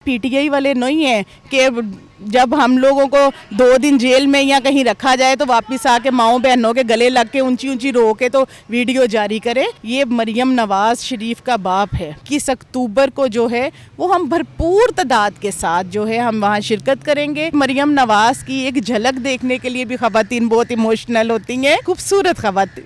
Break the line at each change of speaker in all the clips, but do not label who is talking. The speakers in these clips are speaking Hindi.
पीटीआई वाले नहीं हैं कि जब हम लोगों को 2 दिन जेल में या कहीं रखा जाए तो वापस आके माओ बहनों के गले लग के ऊंची ऊंची रो के तो वीडियो जारी करे। ये मरियम नवाज शरीफ का बाप है। 21 अक्टूबर को जो है वो हम भरपूर तादाद के साथ जो है हम वहाँ शिरकत करेंगे। मरियम नवाज की एक झलक देखने के लिए भी खवातीन बहुत इमोशनल होती हैं। खूबसूरत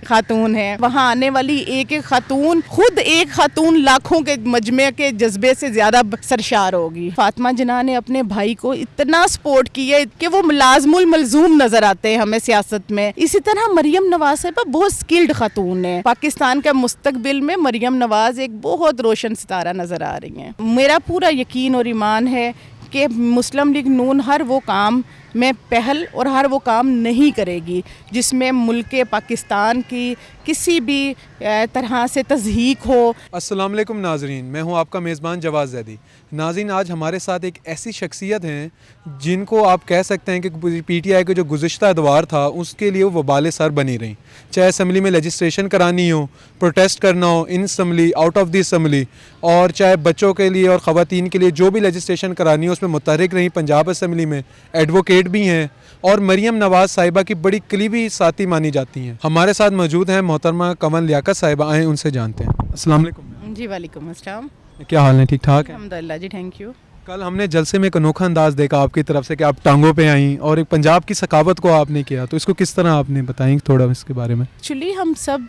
खातून है। वहाँ आने वाली एक एक खातून, खुद एक खातून लाखों के मजमे के जज्बे से ज्यादा सरशार होगी। फातिमा जिन्ना ने अपने भाई को इतना सपोर्ट की है कि वो लाजमुल मलजूम नजर आते हैं हमें सियासत में। इसी तरह मरियम नवाज साहिबा बहुत स्किल्ड खातून है। पाकिस्तान का मुस्तकबिल में मरियम नवाज एक बहुत रोशन सितारा नजर आ रही हैं। मेरा पूरा यकीन और ईमान है कि मुस्लिम लीग नून हर वो काम में पहल और हर वो काम नहीं करेगी जिसमें मुल्क पाकिस्तान की किसी भी तरह से तज़हीक हो।
अस्सलाम वालेकुम नाज़रीन, मैं हूं आपका मेज़बान जवाद ज़ैदी। नाज़रीन, आज हमारे साथ एक ऐसी शख्सियत हैं जिनको आप कह सकते हैं कि पीटीआई का जो गुज़िश्ता दौर था उसके लिए वो वबाल सर बनी रही। चाहे असम्बली में लेजिस्लेशन करानी हो, प्रोटेस्ट करना हो, in assembly, out of the assembly, और चाहे बच्चों के लिए और ख़वातीन के लिए जो भी लेजिस्लेशन करानी हो उसमें मुतहरिक रही। पंजाब असम्बली में एडवोकेट भी हैं और मरियम नवाज साहिबा की बड़ी करीबी साथी मानी जाती हैं। हमारे साथ मौजूद हैं मोहतरमा कमल लियाकत साहिबा। आए उनसे जानते हैं। अस्सलाम वालेकुम।
जी वालेकुम अस्सलाम।
क्या हाल है? ठीक ठाक है?
अल्हम्दुलिल्लाह जी, थैंक यू।
कल हमने जलसे में एक अनोखा अंदाज देखा आपकी तरफ से कि आप टांगों पे आईं और एक पंजाब की सकावत को आपने किया, तो इसको किस तरह आपने बताएं थोड़ा इसके बारे में?
एक्चुअली हम सब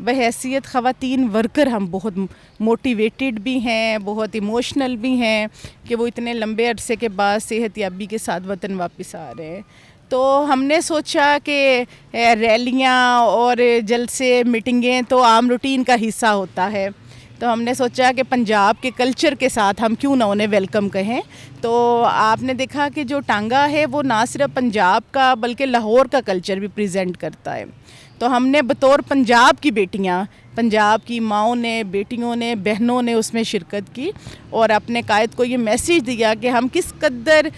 बहैसियत ख़वातीन वर्कर हम बहुत मोटिवेटेड भी हैं, बहुत इमोशनल भी हैं कि वो इतने लंबे अरसे के बाद सेहतयाबी के साथ वतन वापस आ रहे हैं। तो हमने सोचा कि रैलियाँ और जलसे मीटिंगें तो आम रूटीन का हिस्सा होता है, तो हमने सोचा कि पंजाब के कल्चर के साथ हम क्यों ना उन्हें वेलकम कहें। तो आपने देखा कि जो टांगा है वो ना सिर्फ पंजाब का बल्कि लाहौर का कल्चर भी प्रेजेंट करता है। तो हमने बतौर पंजाब की बेटियां, पंजाब की माओं ने, बेटियों ने, बहनों ने उसमें शिरकत की और अपने कायद को ये मैसेज दिया कि हम किस कदर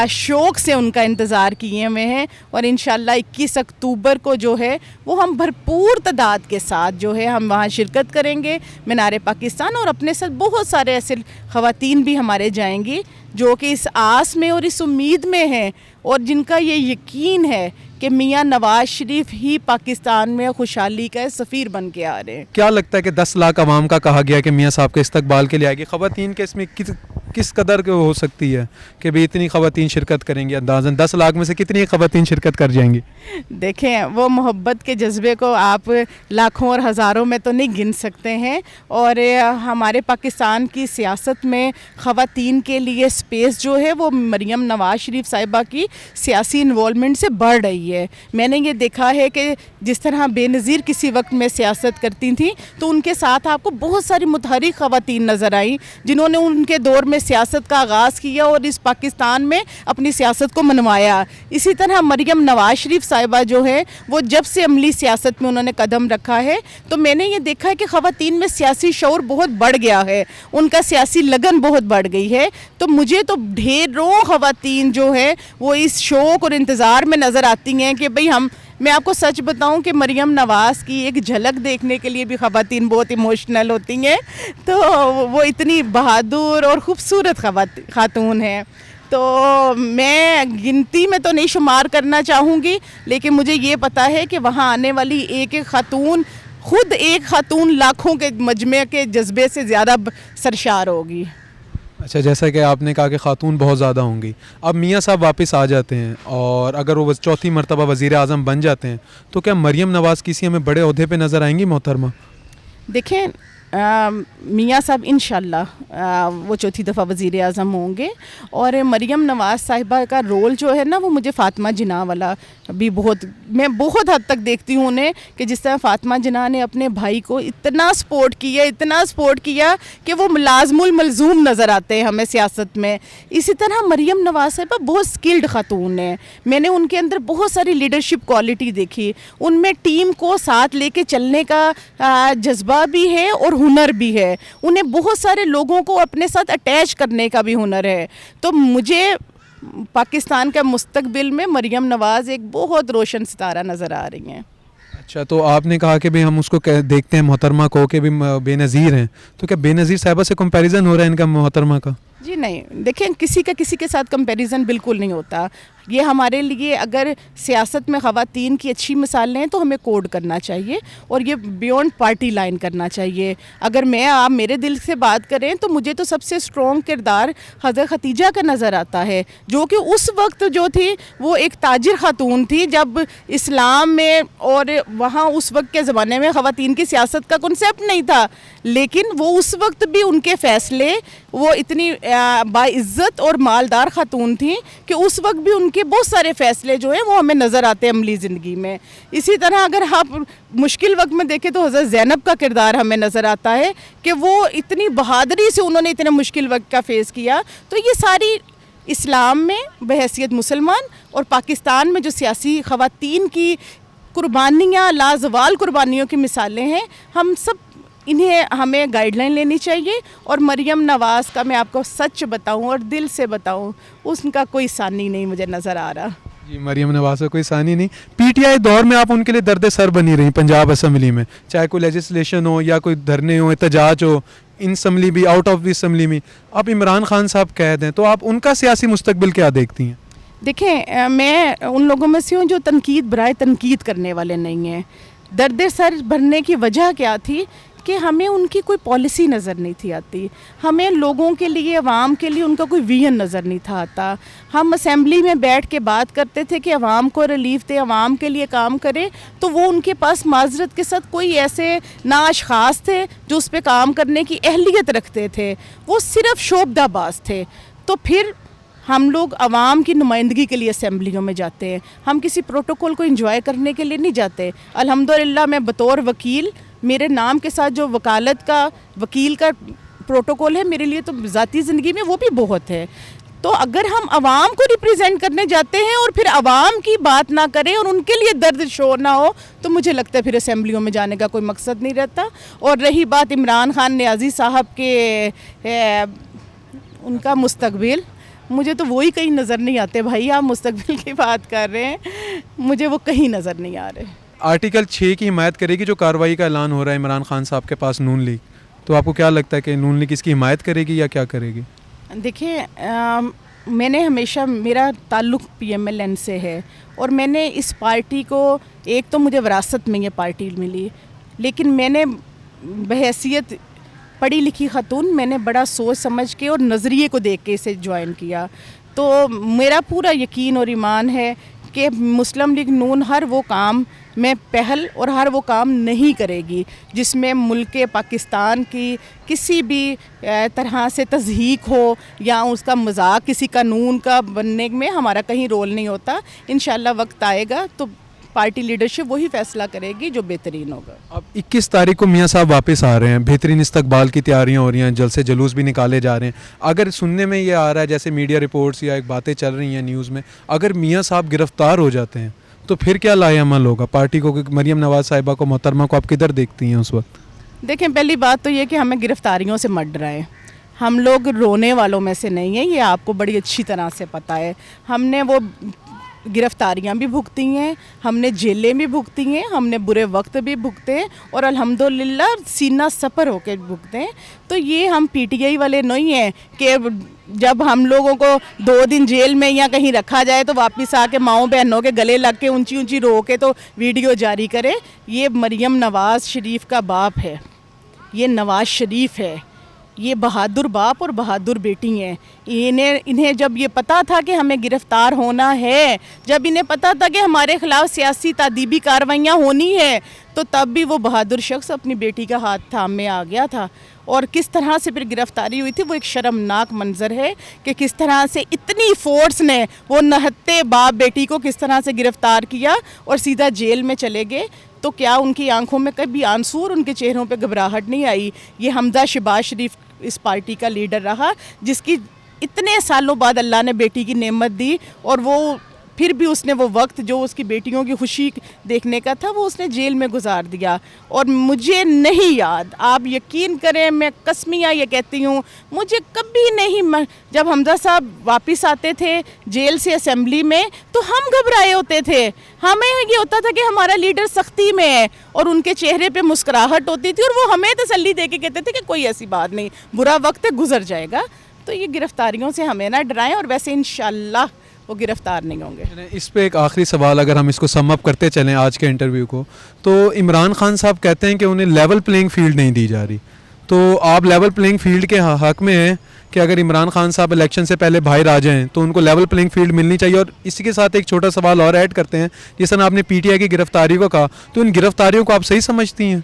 शौक़ से उनका इंतज़ार किए हुए हैं और इंशाअल्लाह 21 अक्टूबर को जो है वो हम भरपूर तादाद के साथ जो है हम वहाँ शिरकत करेंगे मीनार पाकिस्तान। और अपने साथ बहुत सारे ऐसे ख़वातीन भी हमारे जाएंगी जो कि इस आस में और इस उम्मीद में हैं और जिनका ये यकीन है कि मियाँ नवाज शरीफ ही पाकिस्तान में खुशहाली का सफ़ीर बन के आ रहे हैं।
क्या लगता है कि 10 लाख आवाम का कहा गया कि मियाँ साहब के इस्तकबाल के लिए आएगी, ख़वातीन के इसमें किस कदर के हो सकती है कि भाई इतनी ख़वातीन शिरकत करेंगी? अंदाज़न 10 लाख में से कितनी ख़वातीन शिरकत कर जाएंगी?
देखें, वो मोहब्बत के जज्बे को आप लाखों और हज़ारों में तो नहीं गिन सकते हैं। और हमारे पाकिस्तान की सियासत में ख़वातीन के लिए स्पेस जो है वो मरियम नवाज शरीफ साहिबा की सियासी इन्वॉल्वमेंट से बढ़ रही है। मैंने ये देखा है कि जिस तरह बेनज़ीर किसी वक्त में सियासत करती थी तो उनके साथ आपको बहुत सारी मुतहरिक ख़वातीन नज़र आई जिन्होंने उनके दौर में सियासत का आगाज़ किया और इस पाकिस्तान में अपनी सियासत को मनवाया। इसी तरह मरियम नवाज शरीफ साहिबा जो है वो जब से अमली सियासत में उन्होंने कदम रखा है तो मैंने ये देखा है कि ख़वातीन में सियासी शऊर बहुत बढ़ गया है, उनका सियासी लगन बहुत बढ़ गई है। तो मुझे तो ढेरों ख़वातीन जो है वो इस शौक़ और इंतज़ार में नज़र आती हैं कि भाई मैं आपको सच बताऊं कि मरियम नवाज़ की एक झलक देखने के लिए भी ख़वातीन बहुत इमोशनल होती हैं। तो वो इतनी बहादुर और ख़ूबसूरत खातून है। तो मैं गिनती में तो नहीं शुमार करना चाहूँगी, लेकिन मुझे ये पता है कि वहाँ आने वाली एक एक खातून, खुद एक खातून लाखों के मजमे के जज्बे से ज़्यादा सरशार होगी।
अच्छा, जैसा कि आपने कहा कि खातून बहुत ज़्यादा होंगी, अब मियाँ साहब वापस आ जाते हैं और अगर वो चौथी मरतबा वज़ीर आज़म बन जाते हैं तो क्या मरियम नवाज़ किसी हमें बड़े ओहदे पे नज़र आएंगी मोहतरमा?
देखें, मियाँ साहब इंशाल्लाह वो चौथी दफ़ा वज़ीर आज़म होंगे और मरियम नवाज़ साहिबा का रोल जो है ना वो मुझे फातिमा जिन्ना वाला भी मैं बहुत हद तक देखती हूँ उन्हें कि जिस तरह फातिमा जिन्ना ने अपने भाई को इतना सपोर्ट किया कि वो लाजमुल मलजूम नज़र आते हैं हमें सियासत में। इसी तरह मरियम नवाज़ साहिबा बहुत स्किल्ड खातून है। मैंने उनके अंदर बहुत सारी लीडरशिप क्वालिटी देखी, उनमें टीम को साथ लेके चलने का जज्बा भी है और हुनर भी है। उन्हें बहुत सारे लोगों को अपने साथ अटैच करने का भी हुनर है। तो मुझे पाकिस्तान का मुस्तकबिल में मरियम नवाज़ एक बहुत रोशन सितारा नज़र आ रही हैं।
अच्छा, तो आपने कहा कि भाई हम उसको देखते हैं मोहतरमा को कि भी बेनज़ीर हैं, तो क्या बेनज़ीर साहिबा से कंपैरिजन हो रहा है इनका मोहतरमा का?
जी नहीं, देखें किसी का किसी के साथ कंपैरिजन बिल्कुल नहीं होता। ये हमारे लिए अगर सियासत में ख़वातीन की अच्छी मिसालें हैं तो हमें कोड करना चाहिए और ये बियॉन्ड पार्टी लाइन करना चाहिए। अगर मैं आप मेरे दिल से बात करें तो मुझे तो सबसे स्ट्रॉन्ग किरदार हज़रत खदीजा का नज़र आता है, जो कि उस वक्त जो थी वो एक ताजिर खातून थी जब इस्लाम में और वहाँ उस वक्त के ज़माने में ख़वातीन की सियासत का कॉन्सेप्ट नहीं था, लेकिन वो उस वक्त भी उनके फ़ैसले, वो इतनी बाइज़्ज़त और मालदार खातून थी कि उस वक्त भी उनके बहुत सारे फ़ैसले जो हैं वो हमें नज़र आते हैं अमली ज़िंदगी में। इसी तरह अगर आप मुश्किल वक्त में देखें तो हज़रत ज़ैनब का किरदार हमें नज़र आता है कि वो इतनी बहादुरी से उन्होंने इतने मुश्किल वक्त का फ़ेस किया। तो ये सारी इस्लाम में बहैसियत मुसलमान और पाकिस्तान में जो सियासी ख़वातीन की कुर्बानियाँ, लाजवाल कुर्बानियों की मिसालें हैं, हम सब इन्हें हमें गाइडलाइन लेनी चाहिए। और मरियम नवाज़ का मैं आपको सच बताऊं और दिल से बताऊं, उसका कोई सानी नहीं मुझे नज़र आ रहा।
जी, मरियम नवाज़ का कोई सानी नहीं। पीटीआई दौर में आप उनके लिए दर्द सर बनी रही पंजाब असम्बली में, चाहे कोई लेजिस्लेशन हो या कोई धरने हो, एहतजाज हो, इन असम्बली भी, आउट ऑफ द असम्बली में। अब इमरान खान साहब कह दें तो आप उनका सियासी मुस्तकबिल क्या देखती हैं?
देखें, मैं उन लोगों में से हूँ जो तनकीद बराए तनकीद करने वाले नहीं हैं। दर्द सर भरने की वजह क्या थी कि हमें उनकी कोई पॉलिसी नज़र नहीं थी आती, हमें लोगों के लिए, अवाम के लिए उनका कोई विजन नज़र नहीं था आता। हम असेंबली में बैठ के बात करते थे कि अवाम को रिलीफ दे, अवाम के लिए काम करे, तो वो उनके पास माजरत के साथ कोई ऐसे ना अशखास थे जो उस पर काम करने की अहलियत रखते थे, वो सिर्फ शोबदाबाज थे। तो फिर हम लोग आवाम की नुमाइंदगी के लिए असेंबलियों में जाते हैं, हम किसी प्रोटोकॉल को एंजॉय करने के लिए नहीं जाते। अल्हम्दुलिल्लाह मैं बतौर वकील, मेरे नाम के साथ जो वकालत का, वकील का प्रोटोकॉल है, मेरे लिए तो ज़ाती ज़िंदगी में वो भी बहुत है। तो अगर हम आवाम को रिप्रेजेंट करने जाते हैं और फिर आवाम की बात ना करें और उनके लिए दर्द शोर ना हो, तो मुझे लगता है फिर असेंबलियों में जाने का कोई मकसद नहीं रहता। और रही बात इमरान खान नियाज़ी साहब के उनका मुस्तकबिल, मुझे तो वही कहीं नज़र नहीं आते भाई। आप मुस्तकबिल की बात कर रहे हैं, मुझे वो कहीं नज़र नहीं आ रहे।
आर्टिकल 6 की हिमायत करेगी जो कार्रवाई का ऐलान हो रहा है इमरान खान साहब के पास नून लीग, तो आपको क्या लगता है कि नून लीग इसकी हिमायत करेगी या क्या करेगी?
देखिए, मैंने हमेशा, मेरा ताल्लुक़ PMLN से है और मैंने इस पार्टी को, एक तो मुझे विरासत में ये पार्टी मिली, लेकिन मैंने बहैसियत पढ़ी लिखी खातून, मैंने बड़ा सोच समझ के और नज़रिए को देख के इसे ज्वाइन किया। तो मेरा पूरा यकीन और ईमान है कि मुस्लिम लीग नून हर वो काम में पहल और हर वो काम नहीं करेगी जिसमें मुल्क पाकिस्तान की किसी भी तरह से तज़हीक हो या उसका मजाक किसी कानून का बनने में हमारा कहीं रोल नहीं होता। इंशाल्लाह वक्त आएगा तो पार्टी लीडरशिप वही फैसला करेगी जो बेहतरीन होगा।
अब 21 तारीख को मियाँ साहब वापस आ रहे हैं, बेहतरीन इस्तकबाल की तैयारियां हो रही हैं, जलसे जुलूस भी निकाले जा रहे हैं। अगर सुनने में ये आ रहा है, जैसे मीडिया रिपोर्ट्स या एक बातें चल रही हैं न्यूज़ में, अगर मियाँ साहब गिरफ्तार हो जाते हैं तो फिर क्या लाएअमल होगा पार्टी को? मरियम नवाज़ साहिबा को, मोहतरमा को आप किधर देखती हैं उस वक्त?
देखें, पहली बात तो ये कि हमें गिरफ्तारियों से मत डराएं। हम लोग रोने वालों में से नहीं है, ये आपको बड़ी अच्छी तरह से पता है। हमने वो गिरफ्तारियां भी भुगती हैं, हमने जेलें भी भुगती हैं, हमने बुरे वक्त भी भुगते हैं और अल्हम्दुलिल्लाह सीना सफ़र होकर भुगते हैं। तो ये हम PTI वाले नहीं हैं कि जब हम लोगों को 2 दिन जेल में या कहीं रखा जाए तो वापस आके माओ बहनों के गले लग के ऊंची ऊंची रो के तो वीडियो जारी करे। ये मरियम नवाज़ शरीफ का बाप है, ये नवाज़ शरीफ है, ये बहादुर बाप और बहादुर बेटी हैं। इन्हें जब ये पता था कि हमें गिरफ़्तार होना है, जब इन्हें पता था कि हमारे ख़िलाफ़ सियासी तादीबी कार्रवाइयाँ होनी है, तो तब भी वो बहादुर शख्स अपनी बेटी का हाथ थामे आ गया था। और किस तरह से फिर गिरफ़्तारी हुई थी, वो एक शर्मनाक मंज़र है कि किस तरह से इतनी फ़ोर्स ने वो नहत्ते बाप बेटी को किस तरह से गिरफ़्तार किया और सीधा जेल में चले गए। तो क्या उनकी आंखों में कभी आंसू और उनके चेहरों पे घबराहट नहीं आई? ये हमजा शहबाज शरीफ इस पार्टी का लीडर रहा जिसकी इतने सालों बाद अल्लाह ने बेटी की नेमत दी और वो फिर भी उसने वो वक्त जो उसकी बेटियों की खुशी देखने का था वो उसने जेल में गुजार दिया। और मुझे नहीं याद, आप यकीन करें, मैं कसमिया ये कहती हूँ, मुझे कभी नहीं, जब हमजा साहब वापस आते थे जेल से असेंबली में तो हम घबराए होते थे। हमें ये होता था कि हमारा लीडर सख्ती में है और उनके चेहरे पे मुस्कुराहट होती थी और वो हमें तसल्ली दे के कहते थे कि कोई ऐसी बात नहीं, बुरा वक्त गुजर जाएगा। तो ये गिरफ्तारियों से हमें ना डराएं, और वैसे इंशाल्लाह वो गिरफ्तार नहीं होंगे।
इस पे एक आखिरी सवाल, अगर हम इसको सम अप करते चलें आज के इंटरव्यू को, तो इमरान खान साहब कहते हैं कि उन्हें लेवल प्लेइंग फील्ड नहीं दी जा रही, तो आप लेवल प्लेइंग फील्ड के हक में हैं कि अगर इमरान खान साहब इलेक्शन से पहले बाहर आ जाएं तो उनको लेवल प्लेइंग फील्ड मिलनी चाहिए? और इसी के साथ एक छोटा सवाल और ऐड करते हैं, जिस तरह आपने पीटीआई की गिरफ्तारी को कहा, तो इन गिरफ्तारियों को आप सही समझती हैं?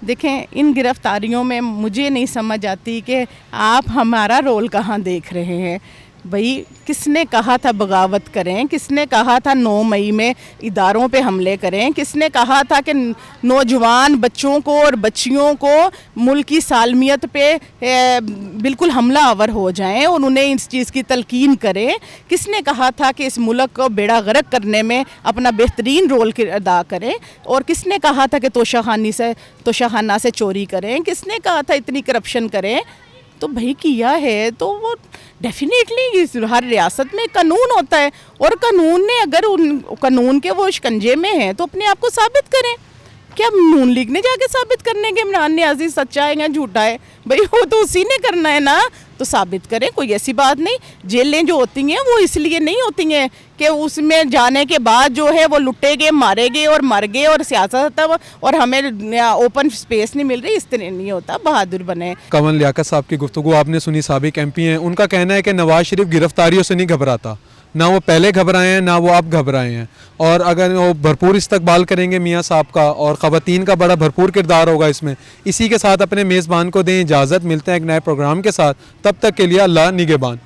देखें, इन गिरफ्तारियों में मुझे नहीं समझ आती कि आप हमारा रोल कहाँ देख रहे हैं। भाई, किसने कहा था बगावत करें? किसने कहा था 9 मई में इदारों पे हमले करें? किसने कहा था कि नौजवान बच्चों को और बच्चियों को मुल्क की सालमियत पे बिल्कुल हमला आवर हो जाएं और उन्हें इस चीज़ की तलकीन करें? किसने कहा था कि इस मुल्क को बेड़ा गर्क करने में अपना बेहतरीन रोल अदा करें? और किसने कहा था कि तोशाखाना से चोरी करें? किसने कहा था इतनी करप्शन करें? तो भाई किया है तो वो डेफिनेटली हर रियासत में कानून होता है, और कानून ने अगर उन कानून के वो शिकंजे में हैं तो अपने आप को साबित करें। क्या नून लीग ने जाके साबित करने के इमरान नियाज़ी सच्चा है या झूठा है? भाई वो तो उसी ने करना है ना, तो साबित करें, कोई ऐसी बात नहीं। जेलें जो होती हैं वो इसलिए नहीं होती हैं कि उसमें जाने के बाद जो है वो लुटे गए, मारे गए और मर गए और सियासत और हमें ओपन स्पेस नहीं मिल रही, इस तरह नहीं होता। बहादुर बने।
कंवल लियाकत साहब की गुफ्तगू आपने सुनी, साबिक एमपी हैं, उनका कहना है कि नवाज शरीफ गिरफ्तारियों से नहीं घबराता, ना वो पहले घबराए हैं ना वो अब घबराए हैं, और अगर वो भरपूर इस्तकबाल करेंगे मियाँ साहब का, और ख़वातीन का बड़ा भरपूर किरदार होगा इसमें। इसी के साथ अपने मेज़बान को दें इजाज़त, मिलते हैं एक नए प्रोग्राम के साथ, तब तक के लिए अल्लाह निगहबान।